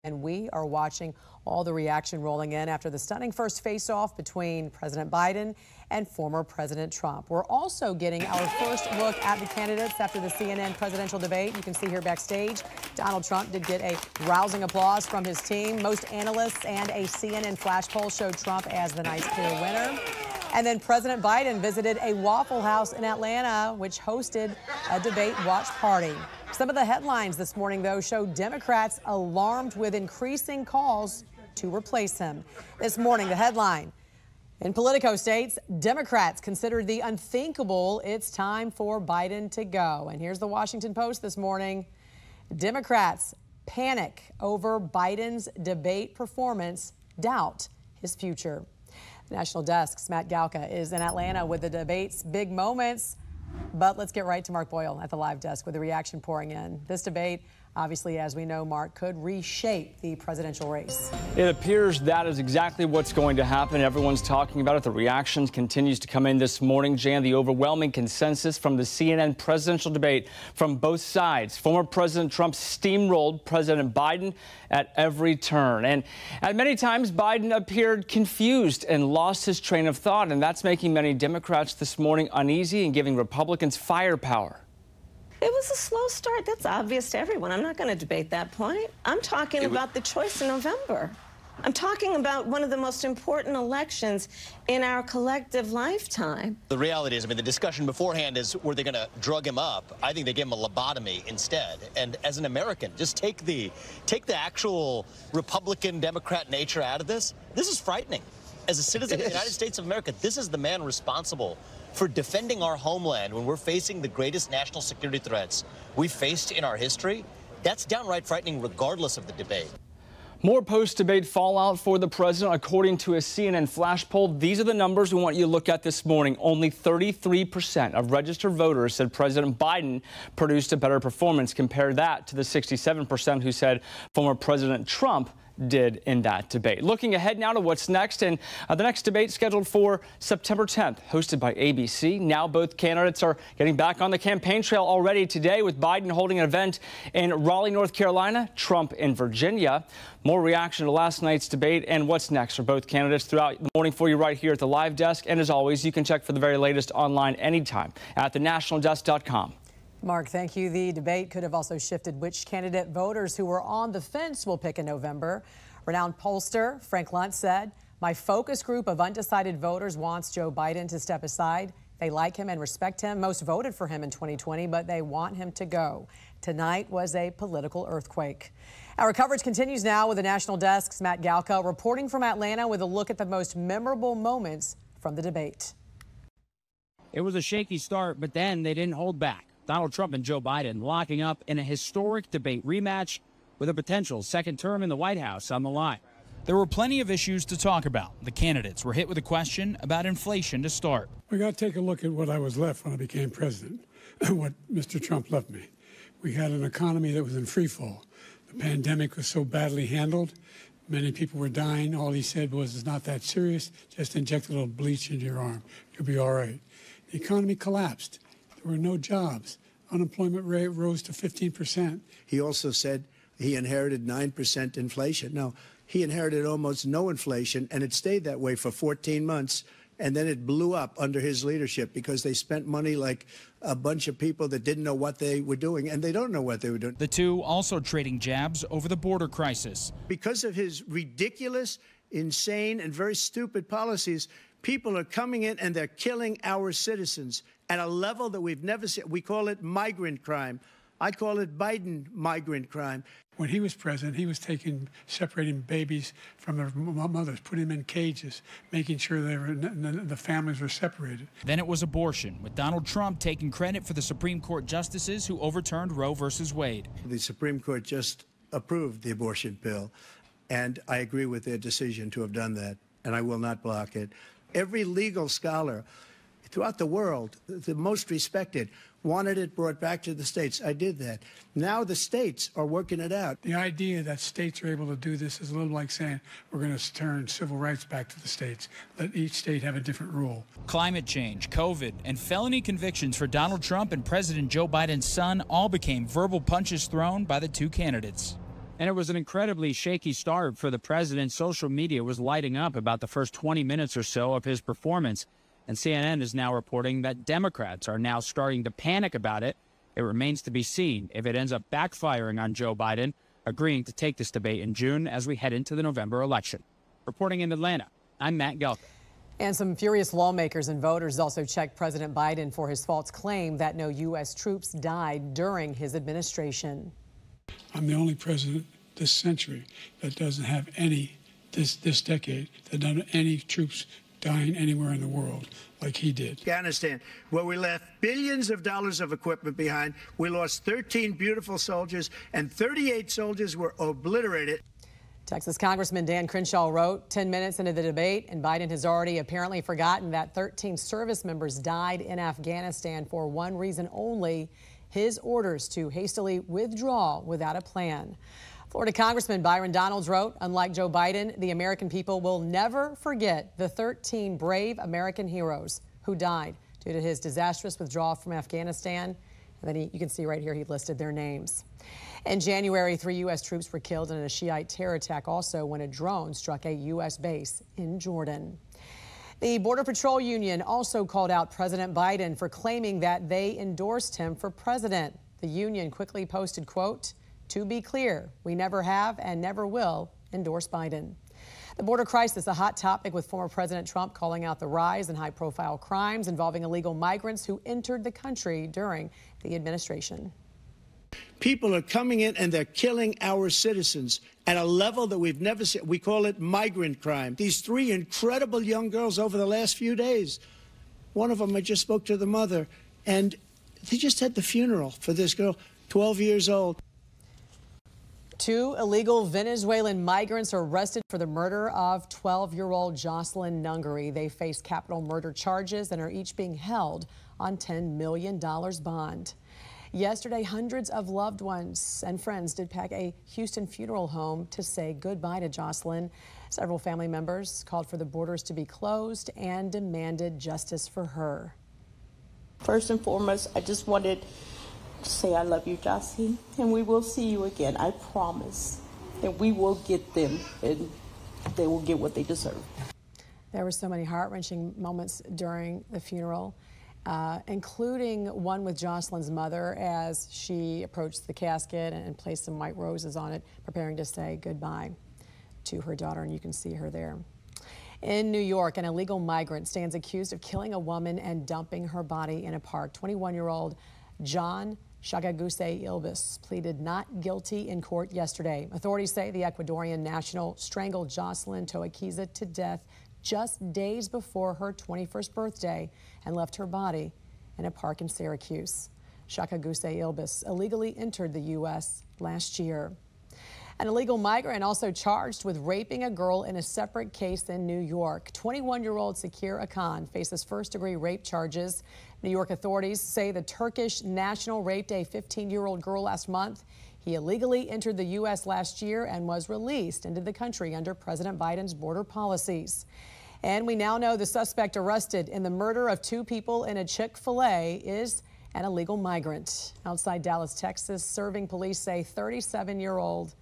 And we are watching all the reaction rolling in after the stunning first face-off between President Biden and former President Trump. We're also getting our first look at the candidates after the CNN presidential debate. You can see here backstage, Donald Trump did get a rousing applause from his team. Most analysts and a CNN flash poll showed Trump as the nice clear winner. And then President Biden visited a Waffle House in Atlanta, which hosted a debate watch party. Some of the headlines this morning, though, show Democrats alarmed with increasing calls to replace him. This morning, the headline in Politico states, Democrats consider the unthinkable. It's time for Biden to go. And here's the Washington Post this morning. Democrats panic over Biden's debate performance, doubt his future. National Desk's Matt Galka is in Atlanta with the debate's big moments. But let's get right to Mark Boyle at the live desk with the reaction pouring in. This debate, obviously, as we know, Mark, could reshape the presidential race. It appears that is exactly what's going to happen. Everyone's talking about it. The reactions continues to come in this morning. Jan, the overwhelming consensus from the CNN presidential debate from both sides. Former President Trump steamrolled President Biden at every turn. And at many times, Biden appeared confused and lost his train of thought. And that's making many Democrats this morning uneasy and giving Republicans firepower. It was a slow start. That's obvious to everyone. I'm not going to debate that point. I'm talking about the choice in November. I'm talking about one of the most important elections in our collective lifetime. The reality is, I mean, the discussion beforehand is, were they going to drug him up? I think they gave him a lobotomy instead. And as an American, just take the actual Republican Democrat nature out of this. This is frightening. As a citizen of the United States of America, this is the man responsible for defending our homeland when we're facing the greatest national security threats we've faced in our history. That's downright frightening regardless of the debate. More post-debate fallout for the president, according to a CNN flash poll. These are the numbers we want you to look at this morning. Only 33% of registered voters said President Biden produced a better performance. Compare that to the 67% who said former President Trump did in that debate. Looking ahead now to what's next, and the next debate scheduled for September 10th, hosted by ABC. Now both candidates are getting back on the campaign trail already today, with Biden holding an event in Raleigh, North Carolina, Trump in Virginia. More reaction to last night's debate and what's next for both candidates throughout the morning for you right here at the live desk. And as always, you can check for the very latest online anytime at thenationaldesk.com. Mark, thank you. The debate could have also shifted which candidate voters who were on the fence will pick in November. Renowned pollster Frank Luntz said, "My focus group of undecided voters wants Joe Biden to step aside. They like him and respect him. Most voted for him in 2020, but they want him to go." Tonight was a political earthquake. Our coverage continues now with the National Desk's Matt Galka reporting from Atlanta with a look at the most memorable moments from the debate. It was a shaky start, but then they didn't hold back. Donald Trump and Joe Biden locking up in a historic debate rematch with a potential second term in the White House on the line. There were plenty of issues to talk about. The candidates were hit with a question about inflation to start. We got to take a look at what I was left when I became president, what Mr. Trump left me. We had an economy that was in free fall. The pandemic was so badly handled. Many people were dying. All he said was, "It's not that serious. Just inject a little bleach into your arm. You'll be all right." The economy collapsed. There were no jobs. Unemployment rate rose to 15%. He also said he inherited 9% inflation. No, he inherited almost no inflation, and it stayed that way for 14 months. And then it blew up under his leadership because they spent money like a bunch of people that didn't know what they were doing, and they don't know what they were doing. The two also trading jabs over the border crisis. Because of his ridiculous, insane, and very stupid policies, people are coming in and they're killing our citizens at a level that we've never seen. We call it migrant crime. I call it Biden migrant crime. When he was president, he was separating babies from their mothers, putting them in cages, making sure the families were separated. Then it was abortion, with Donald Trump taking credit for the Supreme Court justices who overturned Roe versus Wade. The Supreme Court just approved the abortion bill, and I agree with their decision to have done that, and I will not block it. Every legal scholar throughout the world, the most respected, wanted it brought back to the states. I did that. Now the states are working it out. The idea that states are able to do this is a little like saying we're going to turn civil rights back to the states. Let each state have a different rule. Climate change, COVID, and felony convictions for Donald Trump and President Joe Biden's son all became verbal punches thrown by the two candidates. And it was an incredibly shaky start for the president. Social media was lighting up about the first 20 minutes or so of his performance. And CNN is now reporting that Democrats are now starting to panic about it. It remains to be seen if it ends up backfiring on Joe Biden, agreeing to take this debate in June as we head into the November election. Reporting in Atlanta, I'm Matt Gelka. And some furious lawmakers and voters also checked President Biden for his false claim that no U.S. troops died during his administration. I'm the only president this century that doesn't have any, this decade, that doesn't have any troops dying anywhere in the world like he did. Afghanistan, where we left billions of dollars of equipment behind. We lost 13 beautiful soldiers, and 38 soldiers were obliterated. Texas Congressman Dan Crenshaw wrote 10 minutes into the debate, and Biden has already apparently forgotten that 13 service members died in Afghanistan for one reason only: his orders to hastily withdraw without a plan. Florida Congressman Byron Donalds wrote, unlike Joe Biden, the American people will never forget the 13 brave American heroes who died due to his disastrous withdrawal from Afghanistan. And then you can see right here he listed their names. In January, 3 U.S. troops were killed in a Shiite terror attack also when a drone struck a U.S. base in Jordan. The Border Patrol Union also called out President Biden for claiming that they endorsed him for president. The union quickly posted, quote, "To be clear, we never have and never will endorse Biden." The border crisis, a hot topic, with former President Trump calling out the rise in high-profile crimes involving illegal migrants who entered the country during the administration. People are coming in and they're killing our citizens at a level that we've never seen. We call it migrant crime. These 3 incredible young girls over the last few days, one of them, I just spoke to the mother, and they just had the funeral for this girl, 12 years old. 2 illegal Venezuelan migrants are arrested for the murder of 12-year-old Jocelyn Nungary. They face capital murder charges and are each being held on $10 million bond. Yesterday, hundreds of loved ones and friends did pack a Houston funeral home to say goodbye to Jocelyn. Several family members called for the borders to be closed and demanded justice for her. First and foremost, I just wanted to say I love you, Jocelyn, and we will see you again. I promise. And we will get them, and they will get what they deserve. There were so many heart-wrenching moments during the funeral, including one with Jocelyn's mother as she approached the casket and placed some white roses on it, preparing to say goodbye to her daughter, and you can see her there. In New York, an illegal migrant stands accused of killing a woman and dumping her body in a park. 21-year-old John Shagaguse Ilbis pleaded not guilty in court yesterday. Authorities say the Ecuadorian national strangled Jocelyn Toaquiza to death just days before her 21st birthday and left her body in a park in Syracuse. Shagaguse Ilbis illegally entered the U.S. last year. An illegal migrant also charged with raping a girl in a separate case in New York. 21-year-old Sakir Akan faces first-degree rape charges. New York authorities say the Turkish national raped a 15-year-old girl last month. He illegally entered the U.S. last year and was released into the country under President Biden's border policies. And we now know the suspect arrested in the murder of 2 people in a Chick-fil-A is an illegal migrant. Outside Dallas, Texas, serving police say 37-year-old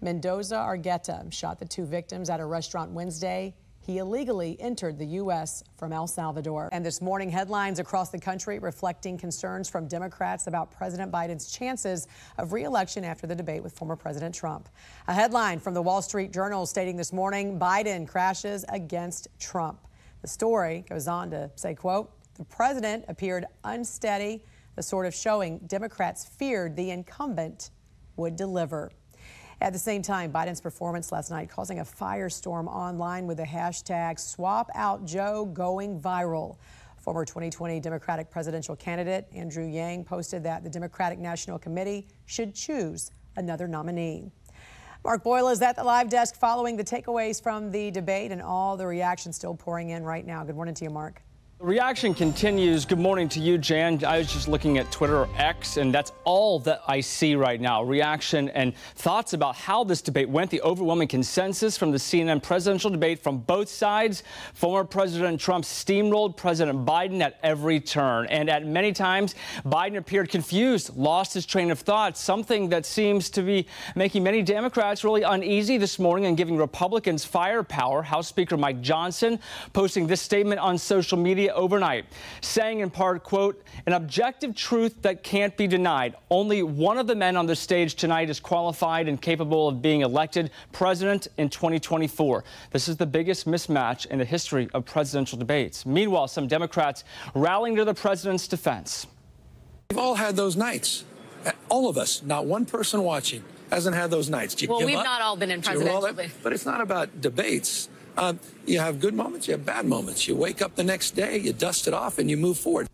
Mendoza Argueta shot the 2 victims at a restaurant Wednesday. He illegally entered the U.S. from El Salvador. And this morning, headlines across the country reflecting concerns from Democrats about President Biden's chances of re-election after the debate with former President Trump. A headline from the Wall Street Journal stating this morning, Biden crashes against Trump. The story goes on to say, quote, the president appeared unsteady, the sort of showing Democrats feared the incumbent would deliver. At the same time, Biden's performance last night causing a firestorm online with the hashtag #SwapOutJoe going viral. Former 2020 Democratic presidential candidate Andrew Yang posted that the Democratic National Committee should choose another nominee. Mark Boyle is at the live desk following the takeaways from the debate and all the reactions still pouring in right now. Good morning to you, Mark. Reaction continues. Good morning to you, Jan. I was just looking at Twitter or X, and that's all that I see right now. Reaction and thoughts about how this debate went. The overwhelming consensus from the CNN presidential debate from both sides. Former President Trump steamrolled President Biden at every turn. And at many times, Biden appeared confused, lost his train of thought, something that seems to be making many Democrats really uneasy this morning and giving Republicans firepower. House Speaker Mike Johnson posting this statement on social media overnight, saying in part, quote, an objective truth that can't be denied. Only one of the men on the stage tonight is qualified and capable of being elected president in 2024. This is the biggest mismatch in the history of presidential debates. Meanwhile, some Democrats rallying to the president's defense. We've all had those nights. All of us, not one person watching, hasn't had those nights. Well, we've not all been in presidential debates. But it's not about debates. You have good moments, you have bad moments. You wake up the next day, you dust it off, and you move forward.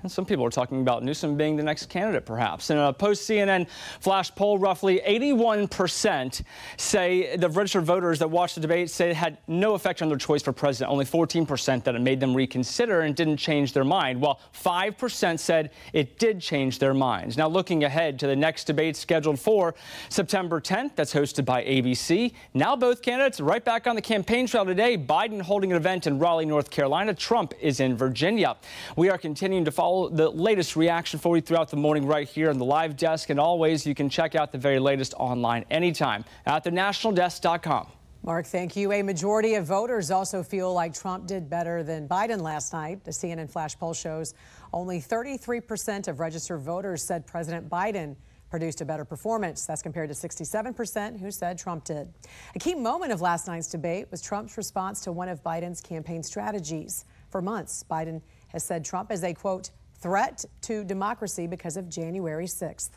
And some people are talking about Newsom being the next candidate, perhaps. In a post-CNN flash poll, roughly 81% say the registered voters that watched the debate say it had no effect on their choice for president. Only 14% that it made them reconsider and didn't change their mind, while 5% said it did change their minds. Now, looking ahead to the next debate scheduled for September 10th, that's hosted by ABC. Now both candidates right back on the campaign trail today. Biden holding an event in Raleigh, North Carolina. Trump is in Virginia. We are continuing to follow the latest reaction for you throughout the morning right here on the live desk. And always, you can check out the very latest online anytime at thenationaldesk.com. Mark, thank you. A majority of voters also feel like Trump did better than Biden last night. The CNN flash poll shows only 33% of registered voters said President Biden produced a better performance. That's compared to 67% who said Trump did. A key moment of last night's debate was Trump's response to one of Biden's campaign strategies. For months, Biden has said Trump is a, quote, threat to democracy because of January 6th.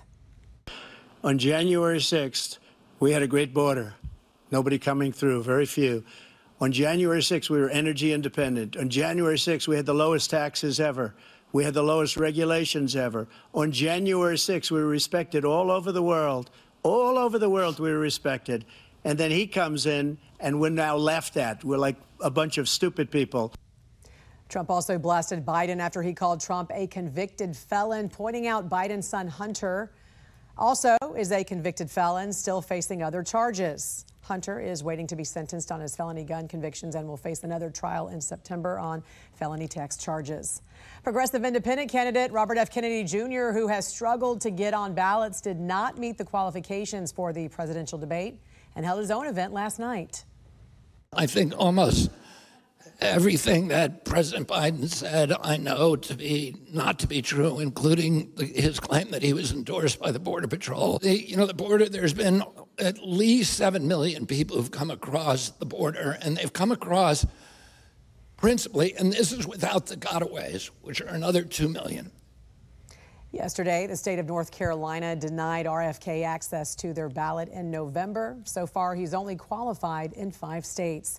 On January 6th, we had a great border. Nobody coming through, very few. On January 6th, we were energy independent. On January 6th, we had the lowest taxes ever. We had the lowest regulations ever. On January 6th, we were respected all over the world. All over the world, we were respected. And then he comes in, and we're now laughed at. We're like a bunch of stupid people. Trump also blasted Biden after he called Trump a convicted felon, pointing out Biden's son Hunter also is a convicted felon, still facing other charges. Hunter is waiting to be sentenced on his felony gun convictions and will face another trial in September on felony tax charges. Progressive independent candidate Robert F. Kennedy Jr., who has struggled to get on ballots, did not meet the qualifications for the presidential debate and held his own event last night. I think almost everything that President Biden said, I know to be not to be true, including his claim that he was endorsed by the Border Patrol. The border, there's been at least 7 million people who've come across the border, and they've come across principally, and this is without the gotaways, which are another 2 million. Yesterday, the state of North Carolina denied RFK access to their ballot in November. So far, he's only qualified in 5 states.